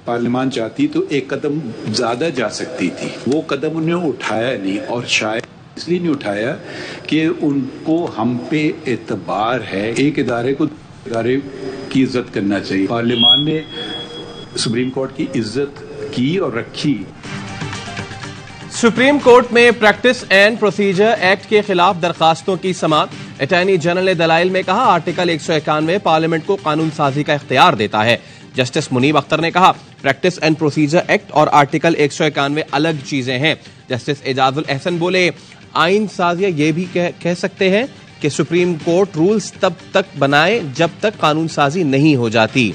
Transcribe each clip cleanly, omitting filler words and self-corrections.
पार्लियामान चाहती तो एक कदम ज्यादा जा सकती थी, वो कदम उन्होंने उठाया नहीं, और शायद इसलिए नहीं उठाया कि उनको हम पे एतबार है। एक इदारे की इज्जत करना चाहिए। पार्लियामान ने सुप्रीम कोर्ट की इज्जत की और रखी। सुप्रीम कोर्ट में प्रैक्टिस एंड प्रोसीजर एक्ट के खिलाफ दरखास्तों की समाअत। अटॉर्नी जनरल ने दलाइल में कहा, आर्टिकल 191 पार्लियामेंट को कानून साजी का इख्तियार देता है। जस्टिस मुनीब अख्तर ने कहा, प्रैक्टिस एंड प्रोसीजर एक्ट और आर्टिकल 191 अलग चीजें हैं। जस्टिस एजाजुल एहसन बोले, आइन साजिया ये भी कह सकते हैं कि सुप्रीम कोर्ट रूल्स तब तक बनाए जब तक कानून साजी नहीं हो जाती।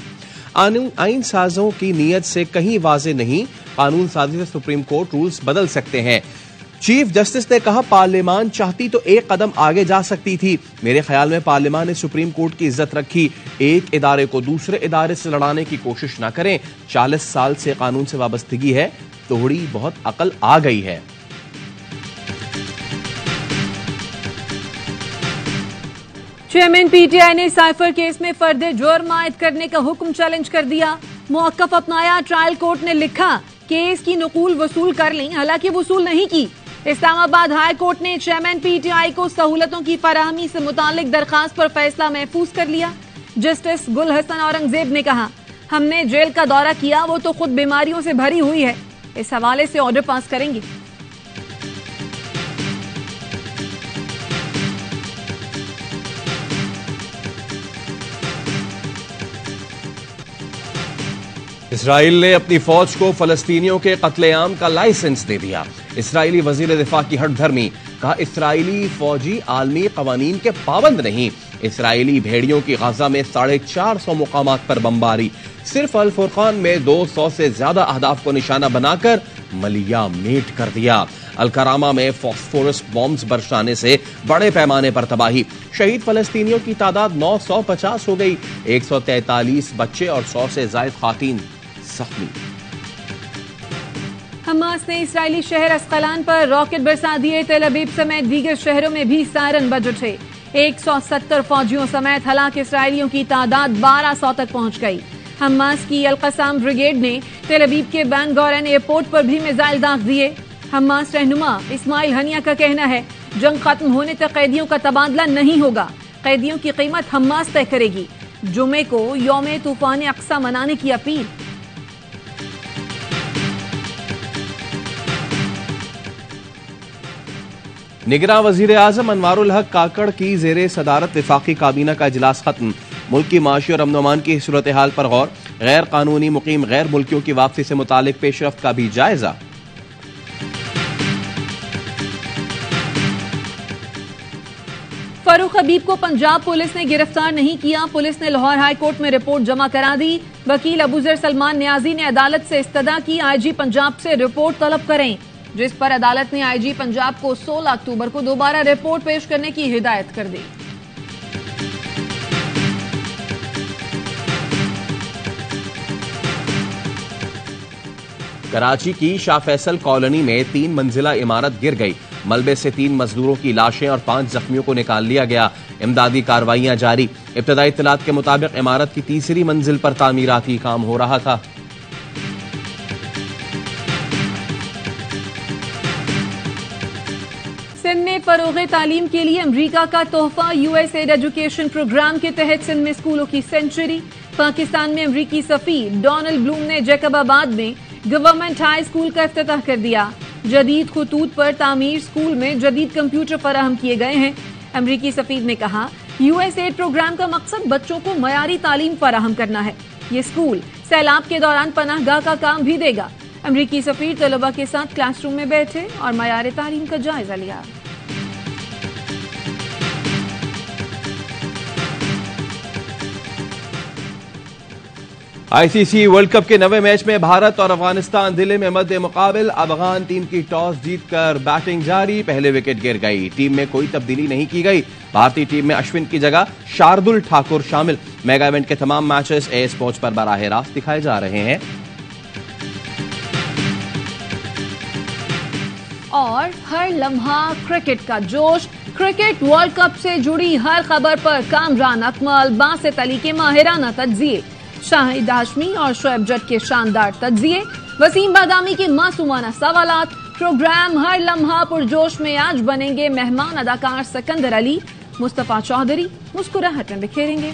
आइन साजों की नीयत से कहीं वाजे नहीं, कानून साजी से सुप्रीम कोर्ट रूल्स बदल सकते हैं। चीफ जस्टिस ने कहा, पार्लियामान चाहती तो एक कदम आगे जा सकती थी। मेरे ख्याल में पार्लियामान ने सुप्रीम कोर्ट की इज्जत रखी। एक इदारे को दूसरे इदारे से लड़ाने की कोशिश न करें। 40 साल से कानून से वाबस्तगी है, थोड़ी बहुत अकल आ गई है। चेयरमैन पीटीआई ने साइफर केस में फर्दे जुर्म आयद करने का हुक्म चैलेंज कर दिया। मौकफ अपनाया। ट्रायल कोर्ट ने लिखा, केस की नकूल वसूल कर ली, हालांकि वसूल नहीं की। इस्लामाबाद हाई कोर्ट ने चेयरमैन पीटीआई को सहूलतों की फराहमी से मुतालिक दरखास्त पर फैसला महफूज कर लिया। जस्टिस गुल हसन औरंगजेब ने कहा, हमने जेल का दौरा किया, वो तो खुद बीमारियों से भरी हुई है, इस हवाले से ऑर्डर पास करेंगे। इसराइल ने अपनी फौज को फलस्तीनियों के कत्लेआम का लाइसेंस दे दिया। इसराइली वजीर दिफा की हठधर्मी। कहा, इसराइली फौजी आलमी कवानीन के पाबंद नहीं। इसराइली भेड़ियों की गाजा में 450 मुकामात पर बमबारी। सिर्फ अल फुरकान में 200 से ज्यादा अहदाफ को निशाना बनाकर मलिया मेट कर दिया। अलकरामा में फॉस्फोरस बॉम्ब्स बरसाने से बड़े पैमाने पर तबाही। शहीद फलस्तीनियों की तादाद 950 हो गई। 143 बच्चे और 100 से ज्यादा खातीन जख्मी। हमास ने इस्राएली शहर अस्कलान पर रॉकेट बरसा दिए। तेल अवीव समेत दीगर शहरों में भी सायरन बज उठे। 170 फौजियों समेत हलाक इसराइलियों की तादाद 1200 तक पहुंच गई। हमास की अल-कसाम ब्रिगेड ने तेल अवीव के बैन गौरन एयरपोर्ट पर भी मिसाइल दाग दिए। हमास रहनुमा इस्माइल हनिया का कहना है, जंग खत्म होने तक कैदियों का तबादला नहीं होगा। कैदियों की कीमत हमास तय करेगी। जुमे को यौम तूफान अक्सा मनाने की अपील। निगरान वजीर आजम अनवारुल हक काकड़ की जेरे सदारत विफाकी काबीना का इजलास खत्म। मुल्क की माशी और अमन की सूरत हाल पर गौर। गैर कानूनी मुकीम गैर मुल्कियों की वापसी से मुतालिक पेशरफ्त का भी जायजा। फारूक हबीब को पंजाब पुलिस ने गिरफ्तार नहीं किया। पुलिस ने लाहौर हाई कोर्ट में रिपोर्ट जमा करा दी। वकील अबूजर सलमान न्याजी ने अदालत से इस्तदा की, आईजी पंजाब से रिपोर्ट तलब करें, जिस पर अदालत ने आईजी पंजाब को 16 अक्टूबर को दोबारा रिपोर्ट पेश करने की हिदायत कर दी। कराची की शाह फैसल कॉलोनी में 3 मंजिला इमारत गिर गई। मलबे से 3 मजदूरों की लाशें और 5 जख्मियों को निकाल लिया गया। इमदादी कार्रवाइयां जारी। इब्तदाई इत्तलात के मुताबिक इमारत की तीसरी मंजिल पर तामीराती काम हो रहा था। सिंध में फरोग़े तालीम के लिए अमरीका का तोहफा। यूएसएड एजुकेशन प्रोग्राम के तहत सिंध में स्कूलों की सेंचुरी। पाकिस्तान में अमरीकी सफीर डोनाल्ड ब्लूम ने जैकबाबाद में गवर्नमेंट हाई स्कूल का इफ्तिताह कर दिया। जदीद खुतूत पर तामीर स्कूल में जदीद कंप्यूटर फराहम किए गए हैं। अमरीकी सफीर ने कहा, यूएसएड प्रोग्राम का मकसद बच्चों को मयारी तालीम फराहम करना है। ये स्कूल सैलाब के दौरान पनाहगाह का काम भी देगा। अमरीकी सफीर तलबा के साथ क्लासरूम में बैठे और मयार तालीम का जायजा लिया। आईसीसी वर्ल्ड कप के 9वें मैच में भारत और अफगानिस्तान दिल्ली में मध्य मुकाबिल। अफगान टीम की टॉस जीतकर बैटिंग जारी। पहले विकेट गिर गई। टीम में कोई तब्दीली नहीं की गई। भारतीय टीम में अश्विन की जगह शार्दुल ठाकुर शामिल। मेगा इवेंट के तमाम मैचेस ए स्पोर्ट्स पर बराह रास्त दिखाए जा रहे हैं। और हर लम्हा क्रिकेट का जोश। क्रिकेट वर्ल्ड कप से जुड़ी हर खबर पर कामरान अकमल, बासित अली के माहिराना तज्जिए। शाहिद हाशमी और शोएब जट के शानदार तज्जिए, वसीम बादामी के मासूमाना सवालात। प्रोग्राम हर लम्हा पुरजोश में आज बनेंगे मेहमान अदाकार सिकंदर अली। मुस्तफा चौधरी मुस्कुराहट में बिखेरेंगे।